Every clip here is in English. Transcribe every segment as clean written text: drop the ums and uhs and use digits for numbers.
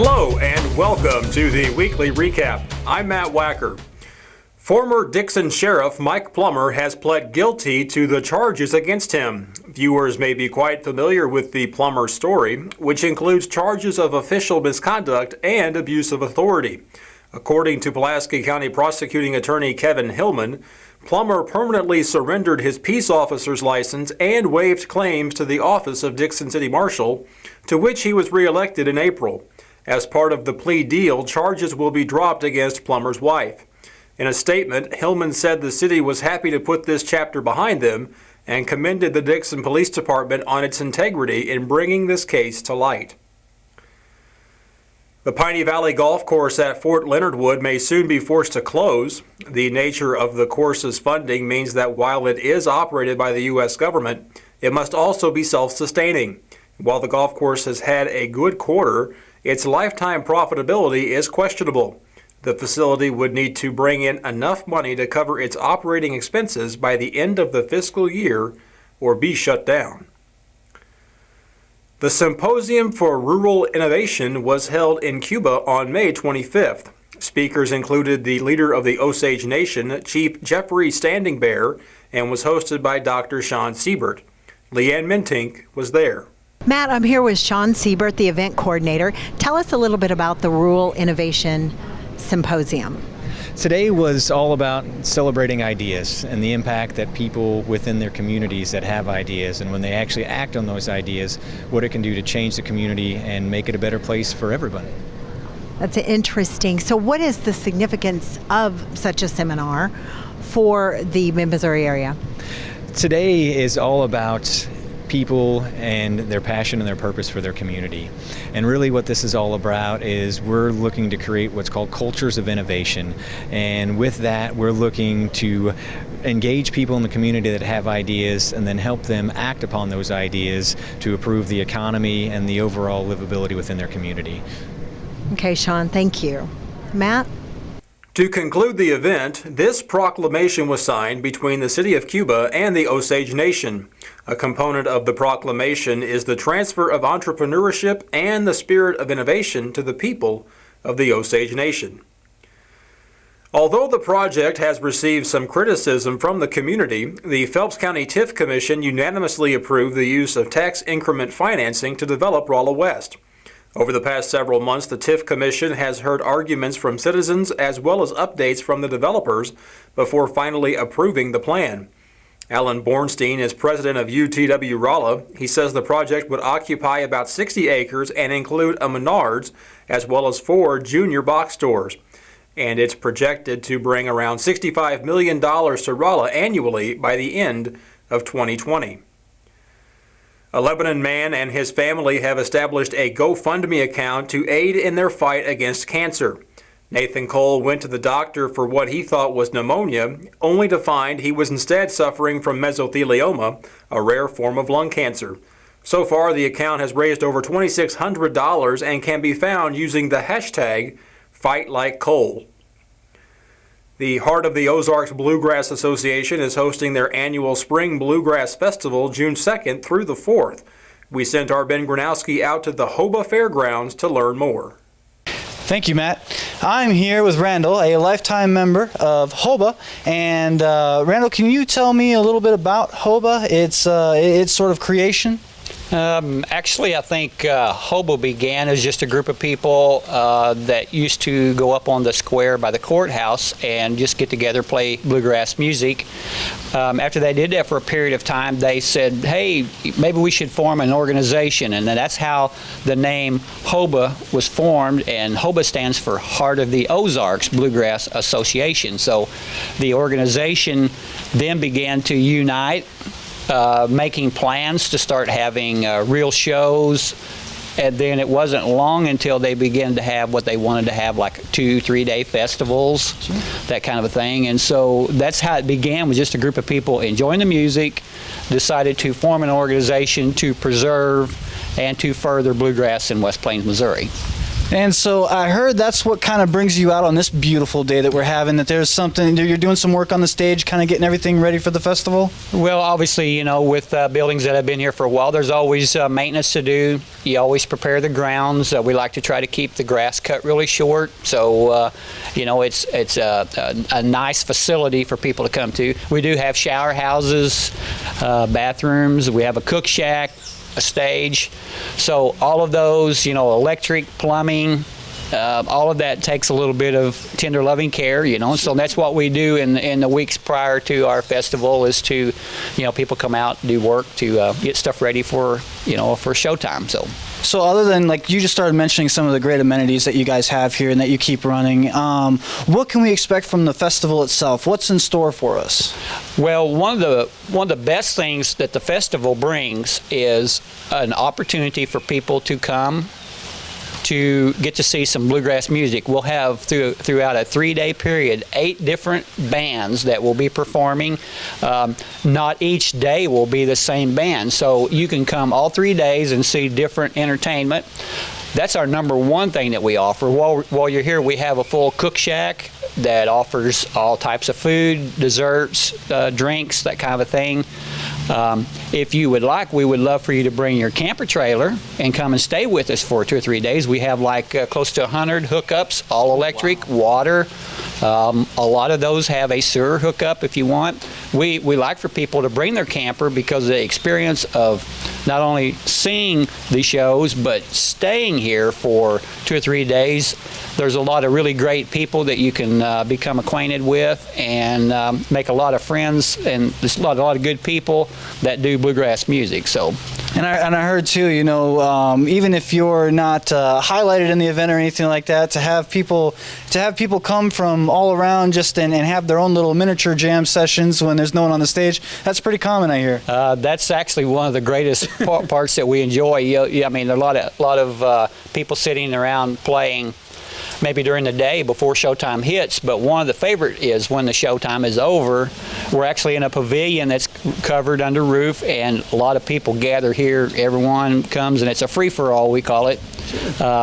Hello and welcome to the weekly recap. I'm Matt Wacker. Former Dixon Sheriff Mike Plummer has pled guilty to the charges against him. Viewers may be quite familiar with the Plummer story, which includes charges of official misconduct and abuse of authority. According to Pulaski County Prosecuting Attorney Kevin Hillman, Plummer permanently surrendered his peace officer's license and waived claims to the office of Dixon City Marshal, to which he was reelected in April. As part of the plea deal, charges will be dropped against Plummer's wife. In a statement, Hillman said the city was happy to put this chapter behind them and commended the Dixon Police Department on its integrity in bringing this case to light. The Piney Valley Golf Course at Fort Leonard Wood may soon be forced to close. The nature of the course's funding means that while it is operated by the U.S. government, it must also be self-sustaining. While the golf course has had a good quarter, its lifetime profitability is questionable. The facility would need to bring in enough money to cover its operating expenses by the end of the fiscal year or be shut down. The Symposium for Rural Innovation was held in Cuba on May 25th. Speakers included the leader of the Osage Nation, Chief Jeffrey Standing Bear, and was hosted by Dr. Sean Siebert. Leanne Mentink was there. Matt, I'm here with Sean Siebert, the event coordinator. Tell us a little bit about the Rural Innovation Symposium. Today was all about celebrating ideas and the impact that people within their communities that have ideas, and when they actually act on those ideas, what it can do to change the community and make it a better place for everyone. That's interesting. So what is the significance of such a seminar for the Mid-Missouri area? Today is all about people and their passion and their purpose for their community. And really what this is all about is we're looking to create what's called cultures of innovation. And with that, we're looking to engage people in the community that have ideas and then help them act upon those ideas to improve the economy and the overall livability within their community. Okay, Sean, thank you. Matt? To conclude the event, this proclamation was signed between the City of Cuba and the Osage Nation. A component of the proclamation is the transfer of entrepreneurship and the spirit of innovation to the people of the Osage Nation. Although the project has received some criticism from the community, the Phelps County TIF Commission unanimously approved the use of tax increment financing to develop Rolla West. Over the past several months, the TIF Commission has heard arguments from citizens as well as updates from the developers before finally approving the plan. Alan Bornstein is president of UTW Rolla. He says the project would occupy about 60 acres and include a Menards as well as 4 junior box stores. And it's projected to bring around $65 million to Rolla annually by the end of 2020. A Lebanon man and his family have established a GoFundMe account to aid in their fight against cancer. Nathan Cole went to the doctor for what he thought was pneumonia, only to find he was instead suffering from mesothelioma, a rare form of lung cancer. So far, the account has raised over $2,600 and can be found using the hashtag #FightLikeCole. The Heart of the Ozarks Bluegrass Association is hosting their annual Spring Bluegrass Festival June 2nd through the 4th. We sent our Ben Gronowski out to the Hoba Fairgrounds to learn more. Thank you, Matt. I'm here with Randall, a lifetime member of Hoba. And Randall, can you tell me a little bit about Hoba, its sort of creation? Actually, I think Hobo began as just a group of people that used to go up on the square by the courthouse and just get together, play bluegrass music. After they did that for a period of time, they said, hey, maybe we should form an organization. And then that's how the name Hoba was formed. And Hoba stands for Heart of the Ozarks Bluegrass Association. So the organization then began to unite, making plans to start having real shows, and then it wasn't long until they began to have what they wanted to have, like 2-3 day festivals, that kind of a thing. And so that's how it began, with just a group of people enjoying the music, decided to form an organization to preserve and to further bluegrass in West Plains, Missouri. And so I heard that's what kind of brings you out on this beautiful day that we're having, that there's something, you're doing some work on the stage, kind of getting everything ready for the festival? Well, obviously, with buildings that have been here for a while, there's always maintenance to do. You always prepare the grounds. We like to try to keep the grass cut really short, so it's a nice facility for people to come to. We do have shower houses, bathrooms. We have a cook shack, a stage. So all of those, electric, plumbing, all of that takes a little bit of tender loving care, so that's what we do in the weeks prior to our festival, is to, people come out, do work to get stuff ready for showtime. So other than, like, you just started mentioning some of the great amenities that you guys have here and that you keep running, what can we expect from the festival itself? What's in store for us? Well, one of the best things that the festival brings is an opportunity for people to come to get to see some bluegrass music. We'll have throughout a 3-day period 8 different bands that will be performing. Not each day will be the same band, so you can come all 3 days and see different entertainment. That's our number one thing that we offer. While you're here, we have a full cook shack that offers all types of food, desserts, drinks, that kind of a thing. If you would like, we would love for you to bring your camper trailer and come and stay with us for 2 or 3 days. We have close to 100 hookups, all electric, water. A lot of those have a sewer hookup if you want. We like for people to bring their camper because the experience of not only seeing the shows but staying here for 2 or 3 days. There's a lot of really great people that you can become acquainted with and make a lot of friends, and there's a lot of good people that do bluegrass music. So. And I heard too, even if you're not highlighted in the event or anything like that, to have people come from all around and have their own little miniature jam sessions when there's no one on the stage, that's pretty common, I hear. That's actually one of the greatest parts that we enjoy. I mean, there are a lot of people sitting around playing maybe during the day before showtime hits, but one of the favorite is when the showtime is over. We're actually in a pavilion that's covered under roof, and a lot of people gather here. Everyone comes, and it's a free-for-all, we call it,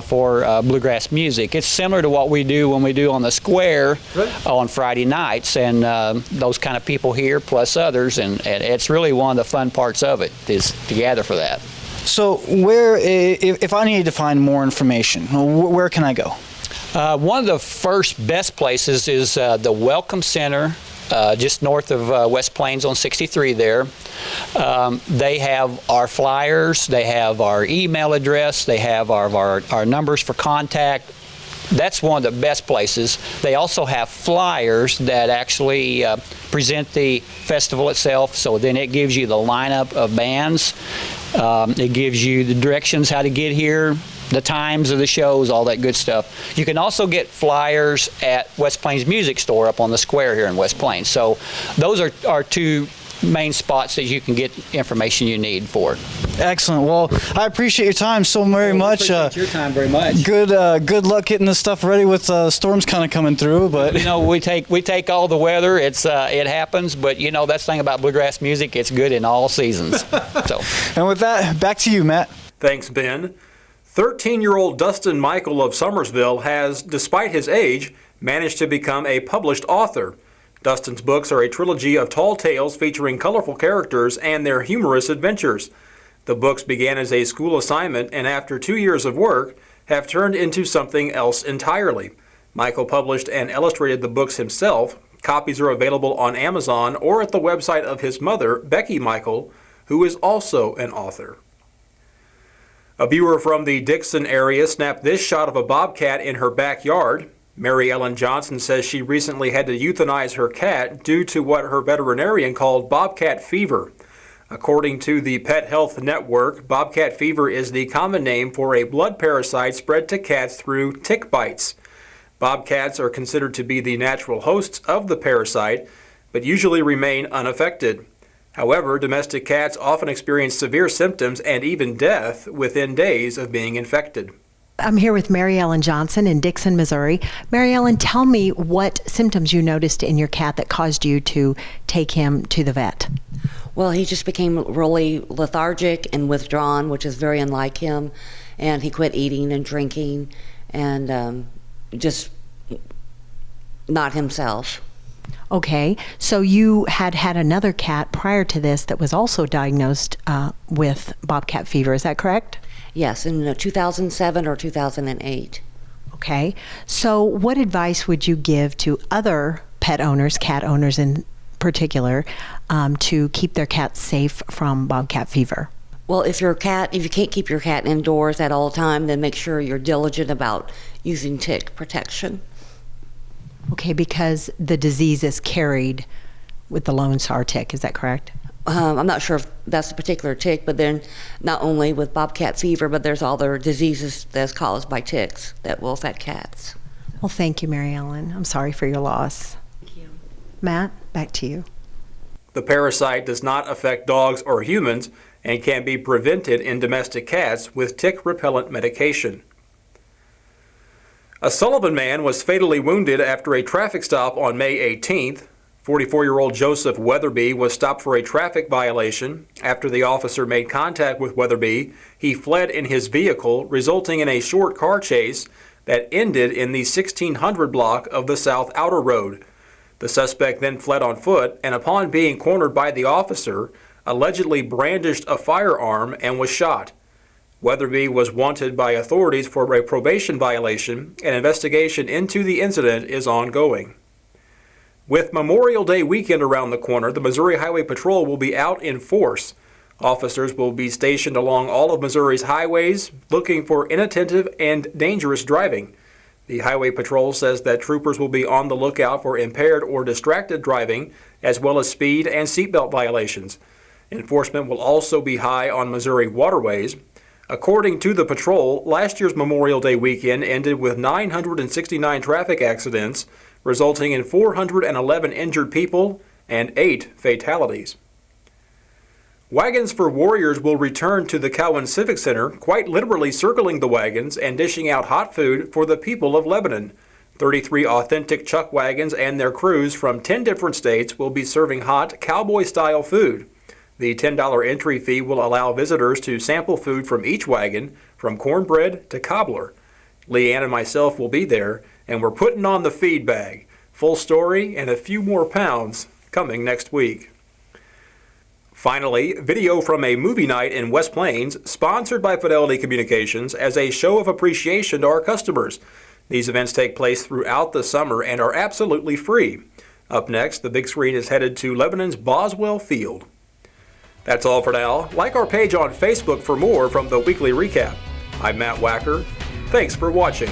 for bluegrass music. It's similar to what we do when we do on the square on Friday nights, and those kind of people here plus others, and it's really one of the fun parts of it, is to gather for that. So if I needed to find more information, where can I go? One of the first best places is the Welcome Center, just north of West Plains on 63 there. They have our flyers, they have our email address, they have our numbers for contact. That's one of the best places. They also have flyers that actually present the festival itself, so then it gives you the lineup of bands. It gives you the directions how to get here, the times of the shows, all that good stuff. You can also get flyers at West Plains Music Store up on the square here in West Plains. So those are 2 main spots that you can get information you need for it. Excellent. Well, I appreciate your time so very much. Appreciate your time very much. Good luck getting this stuff ready with storms kind of coming through. But we take all the weather. It happens, but that's the thing about bluegrass music. It's good in all seasons. So. And with that, back to you, Matt. Thanks, Ben. 13-year-old Dustin Michael of Summersville has, despite his age, managed to become a published author. Dustin's books are a trilogy of tall tales featuring colorful characters and their humorous adventures. The books began as a school assignment and after 2 years of work have turned into something else entirely. Michael published and illustrated the books himself. Copies are available on Amazon or at the website of his mother, Becky Michael, who is also an author. A viewer from the Dixon area snapped this shot of a bobcat in her backyard. Mary Ellen Johnson says she recently had to euthanize her cat due to what her veterinarian called bobcat fever. According to the Pet Health Network, bobcat fever is the common name for a blood parasite spread to cats through tick bites. Bobcats are considered to be the natural hosts of the parasite, but usually remain unaffected. However, domestic cats often experience severe symptoms and even death within days of being infected. I'm here with Mary Ellen Johnson in Dixon, Missouri. Mary Ellen, tell me what symptoms you noticed in your cat that caused you to take him to the vet. Well, he just became really lethargic and withdrawn, which is very unlike him, and he quit eating and drinking, and just not himself. Okay, so you had another cat prior to this that was also diagnosed with bobcat fever, is that correct? Yes, in 2007 or 2008. Okay, so what advice would you give to other pet owners, cat owners in particular, to keep their cats safe from bobcat fever? Well, if you can't keep your cat indoors at all time, then make sure you're diligent about using tick protection. Okay, because the disease is carried with the Lone Star tick, is that correct? I'm not sure if that's a particular tick, but then not only with bobcat fever, but there's other diseases that's caused by ticks that will affect cats. Well, thank you, Mary Ellen. I'm sorry for your loss. Thank you. Matt, back to you. The parasite does not affect dogs or humans and can be prevented in domestic cats with tick repellent medication. A Sullivan man was fatally wounded after a traffic stop on May 18th. 44-year-old Joseph Weatherby was stopped for a traffic violation. After the officer made contact with Weatherby, he fled in his vehicle, resulting in a short car chase that ended in the 1600 block of the South Outer Road. The suspect then fled on foot and, upon being cornered by the officer, allegedly brandished a firearm and was shot. Weatherby was wanted by authorities for a probation violation. An investigation into the incident is ongoing. With Memorial Day weekend around the corner, the Missouri Highway Patrol will be out in force. Officers will be stationed along all of Missouri's highways looking for inattentive and dangerous driving. The Highway Patrol says that troopers will be on the lookout for impaired or distracted driving, as well as speed and seatbelt violations. Enforcement will also be high on Missouri waterways. According to the patrol, last year's Memorial Day weekend ended with 969 traffic accidents, resulting in 411 injured people and 8 fatalities. Wagons for Warriors will return to the Cowan Civic Center, quite literally circling the wagons and dishing out hot food for the people of Lebanon. 33 authentic chuck wagons and their crews from 10 different states will be serving hot cowboy-style food. The $10 entry fee will allow visitors to sample food from each wagon, from cornbread to cobbler. Leanne and myself will be there, and we're putting on the feed bag. Full story and a few more pounds coming next week. Finally, video from a movie night in West Plains, sponsored by Fidelity Communications as a show of appreciation to our customers. These events take place throughout the summer and are absolutely free. Up next, the big screen is headed to Lebanon's Boswell Field. That's all for now. Like our page on Facebook for more from the Weekly Recap. I'm Matt Wacker. Thanks for watching.